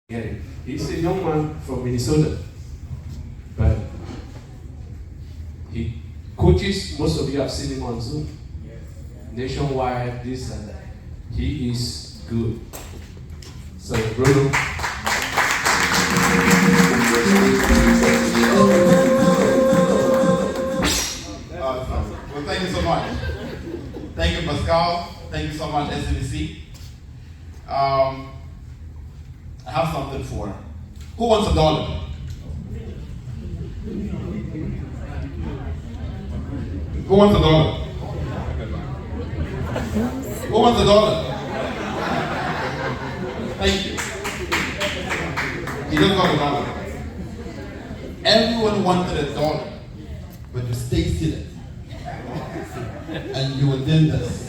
get it. He's a young man from Minnesota, but he coaches. Most of you have seen him on Zoom, nationwide, this and that. He is good. So, Bruno. Well, thank you so much. Thank you, Pascal. Thank you so much, SBC. I have something for her. Who wants $1? Who wants $1? Who wants $1? Thank you. He just got $1. Everyone wanted $1, but you stay seated. And you will do this.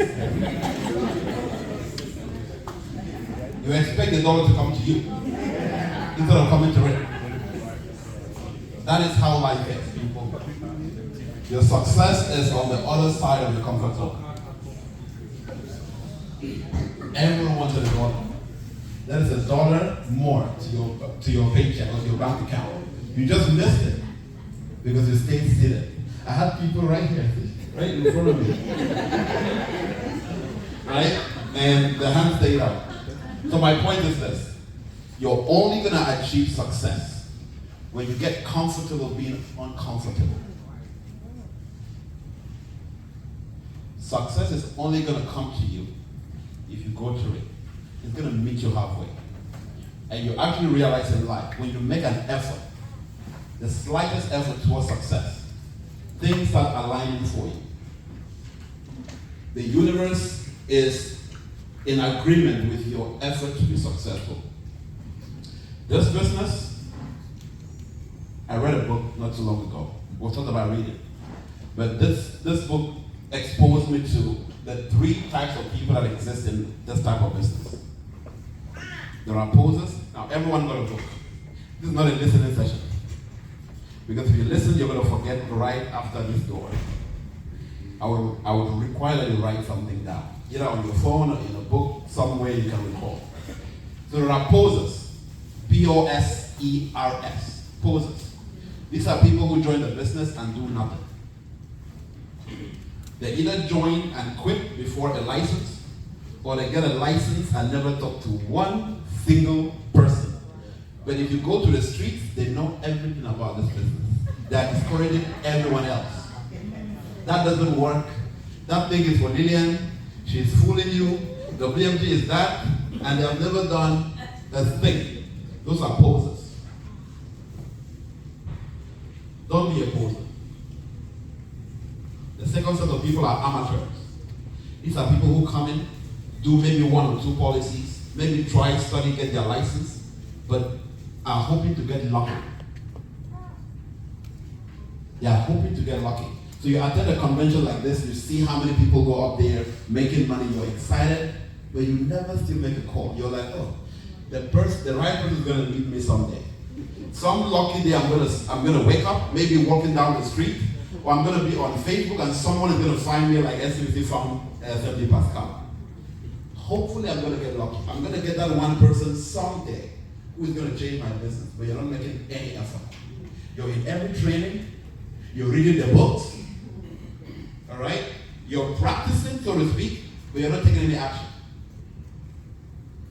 You expect the dollar to come to you instead of coming to it. That is how life is, people. Your success is on the other side of your comfort zone. Everyone wanted $1. That is $1 more to your paycheck or to your bank account. You just missed it because you stayed seated. I had people right here, right in front of me. Right? And the hand stayed out. So my point is this. You're only going to achieve success when you get comfortable being uncomfortable. Success is only going to come to you if you go through it. It's going to meet you halfway. And you actually realize in life, when you make an effort, the slightest effort towards success, things start aligning for you. The universe is in agreement with your effort to be successful. This business, I read a book not too long ago. We'll talk about reading. But this book exposed me to the 3 types of people that exist in this type of business. There are posers. Now everyone got a book. This is not a listening session. Because if you listen, you're going to forget right after this door. I would require that you write something down, either on your phone or in a book, somewhere you can recall. So there are posers, P-O-S-E-R-S, posers. These are people who join the business and do nothing. They either join and quit before a license, or they get a license and never talk to one single person. But if you go to the streets, they know everything about this business. They are discouraging everyone else. That doesn't work. That thing is for Lillian. She's fooling you. WMG is that. And they have never done a thing. Those are posers. Don't be a poser. The second set of people are amateurs. These are people who come in, do maybe 1 or 2 policies, maybe try, study, get their license, but are hoping to get lucky. They are hoping to get lucky. So you attend a convention like this, you see how many people go up there making money, you're excited, but you never still make a call. You're like, oh, the right person is going to meet me someday. Some lucky day I'm going to wake up, maybe walking down the street, or I'm going to be on Facebook and someone is going to find me like SBC found FMD Pascal. Hopefully I'm going to get lucky. I'm going to get that one person someday who is going to change my business, but you're not making any effort. You're in every training, you're reading the books, all right? You're practicing, so to speak, but you're not taking any action.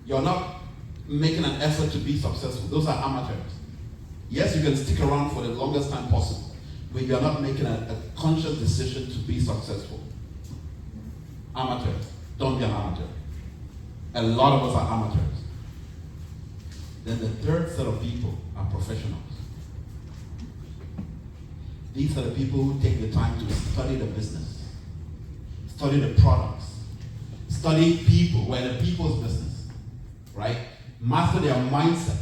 You're not making an effort to be successful. Those are amateurs. Yes, you can stick around for the longest time possible, but you're not making a conscious decision to be successful. Amateurs. Don't be an amateur. A lot of us are amateurs. Then the third set of people are professionals. These are the people who take the time to study the business, study the products, study people. We're in a people's business, right? Master their mindset,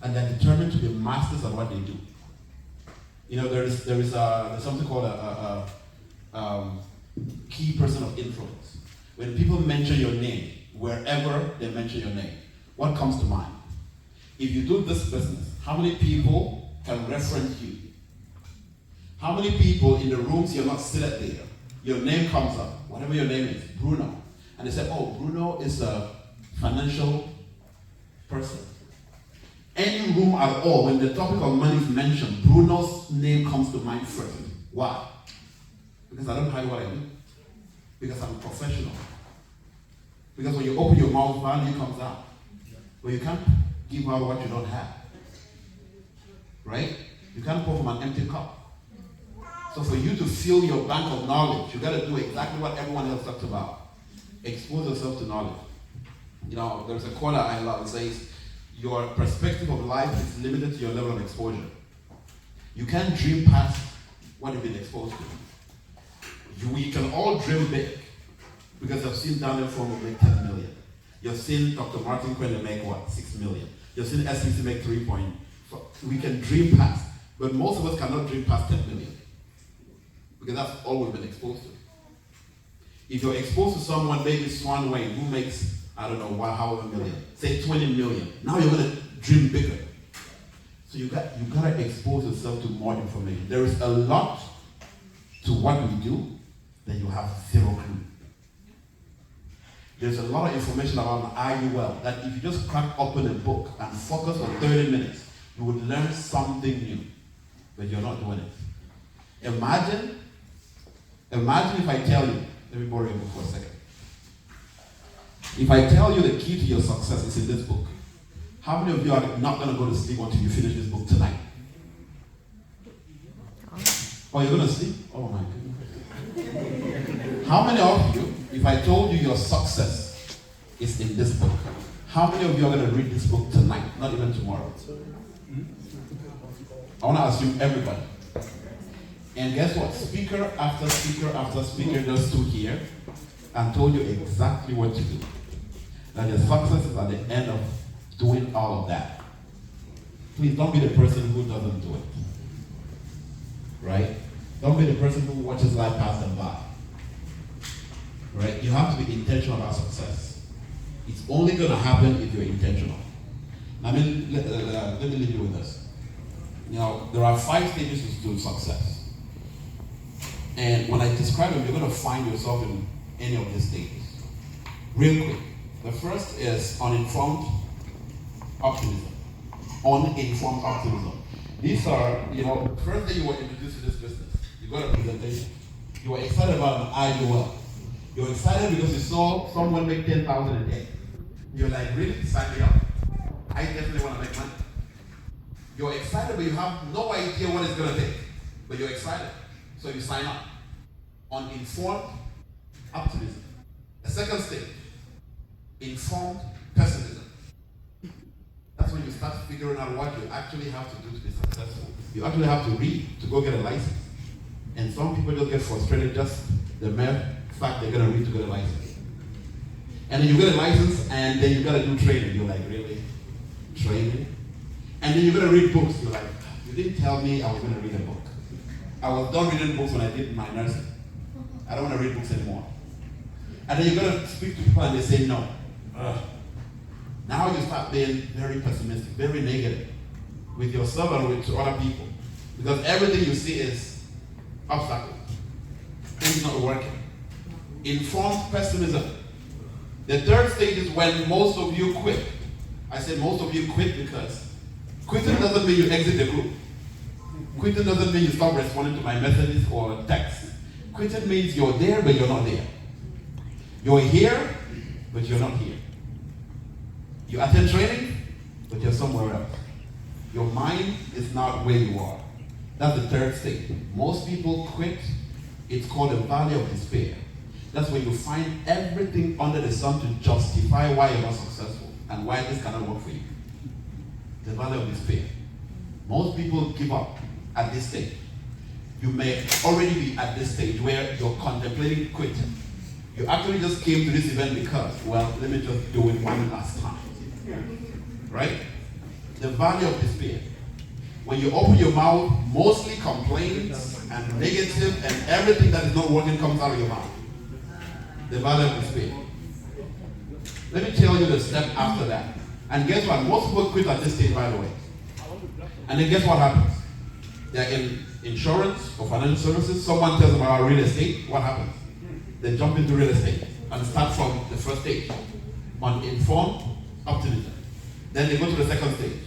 and they're determined to be masters at what they do. You know, there's something called a key person of influence. When people mention your name, wherever they mention your name, what comes to mind? If you do this business, how many people can reference you? How many people in the rooms you're not seated there, your name comes up, whatever your name is, Bruno, and they say, oh, Bruno is a financial person. any room at all, when the topic of money is mentioned, Bruno's name comes to mind first. Why? Because I don't hide what I do. Because I'm a professional. Because when you open your mouth, value comes out. But you can't give out what you don't have. Right? You can't pour from an empty cup. So for you to fill your bank of knowledge, you got to do exactly what everyone else talked about. Expose yourself to knowledge. You know, there's a quote I love. It says, your perspective of life is limited to your level of exposure. You can't dream past what you've been exposed to. We can all dream big. Because I've seen Daniel Fomo make 10 million. You've seen Dr. Martin Quinn make what? 6 million. You've seen SBC make 3.4. We can dream past. But most of us cannot dream past 10 million. Because that's all we've been exposed to. If you're exposed to someone, maybe Swan Wayne, who makes, I don't know, however million, say 20 million. Now you're going to dream bigger. So you got to expose yourself to more information. There is a lot to what we do that you have zero clue. There's a lot of information about IUL that if you just crack open a book and focus for 30 minutes, you would learn something new, but you're not doing it. Imagine if I tell you, let me borrow your book for a second. If I tell you the key to your success is in this book, how many of you are not going to go to sleep until you finish this book tonight? Oh, you're going to sleep? Oh my goodness. How many of you, if I told you your success is in this book, how many of you are going to read this book tonight, not even tomorrow? I want to assume everybody. And guess what? Speaker after speaker after speaker just stood here and told you exactly what to do. That your success is at the end of doing all of that. Please don't be the person who doesn't do it. Right? Don't be the person who watches life pass them by. Right? You have to be intentional about success. It's only going to happen if you're intentional. Let me leave you with this. You know, there are 5 stages to success. And when I describe them, you're going to find yourself in any of these stages. Real quick. The first is uninformed optimism. Uninformed optimism. These are, you know, first day you were introduced to this business, you got a presentation. You were excited about an IUL. You're excited because you saw someone make 10,000 a day. You're like, really? Sign me up. I definitely want to make money. You're excited, but you have no idea what it's going to take. But you're excited. So you sign up. Uninformed optimism. The second stage, informed pessimism. That's when you start figuring out what you actually have to do to be successful. You actually have to read to go get a license. And some people just get frustrated just the mere fact they're going to read to get a license. And then you get a license and then you got to do training. You're like, really? Training? And then you're going to read books. You're like, you didn't tell me I was going to read a book. I was done reading books when I did my nursing. I don't want to read books anymore. And then you're going to speak to people and they say no. Now you start being very pessimistic, very negative with yourself and with other people. Because everything you see is obstacle. Things not working. Informed pessimism. The third stage is when most of you quit. I say most of you quit because quitting doesn't mean you exit the group. Quitting doesn't mean you stop responding to my messages or texts. Quitting means you're there, but you're not there. You're here, but you're not here. You attend training, but you're somewhere else. Your mind is not where you are. That's the third stage. Most people quit. It's called the valley of despair. That's when you find everything under the sun to justify why you're not successful and why this cannot work for you. The valley of despair. Most people give up at this stage. You may already be at this stage where you're contemplating quitting. You actually just came to this event because, well, let me just do it one last time. Right? The valley of despair. When you open your mouth, mostly complaints and negative and everything that is not working comes out of your mouth. The valley of despair. Let me tell you the step after that. And guess what? Most people quit at this stage, by the way. And then guess what happens? They're in insurance or financial services. Someone tells them about real estate. What happens? They jump into real estate and start from the first stage. Uninformed optimism. Then they go to the second stage.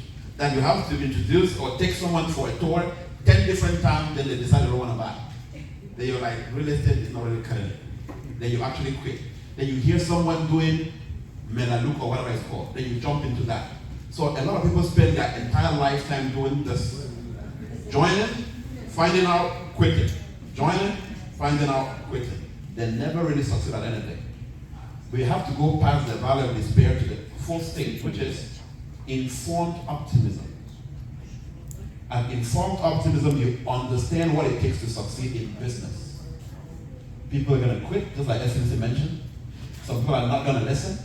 that you have to introduce or take someone for a tour 10 different times, then they decide they don't want to buy. Then you're like, real estate is not really cutting it. Then you actually quit. Then you hear someone doing Melaluk or whatever it's called. Then you jump into that. So a lot of people spend their entire lifetime doing this. Joining, finding out, quitting. Joining, finding out, quitting. They never really succeed at anything. We have to go past the valley of despair to the fourth stage, which is informed optimism. And informed optimism, you understand what it takes to succeed in business. People are going to quit, just like SNC mentioned. Some people are not going to listen.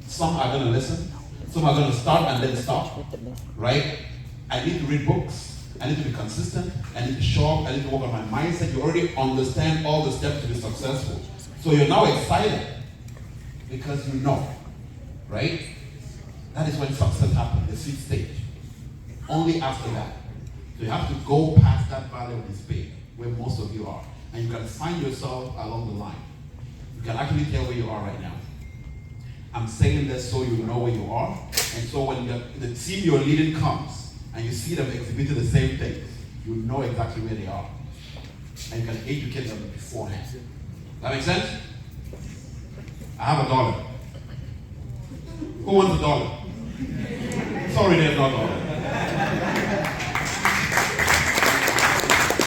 Some are going to listen. Some are going to start and then stop. Right? I need to read books. I need to be consistent. I need to show up. I need to work on my mindset. You already understand all the steps to be successful. So you're now excited because you know. Right? That is when success happens, the sixth stage. Only after that. So you have to go past that valley of despair, where most of you are. And you can find yourself along the line. You can actually tell where you are right now. I'm saying this so you know where you are. And so when the team you're leading comes, and you see them exhibiting the same things, you know exactly where they are. And you can educate them beforehand. That make sense? I have $1. Who wants $1? Sorry, there's no $1.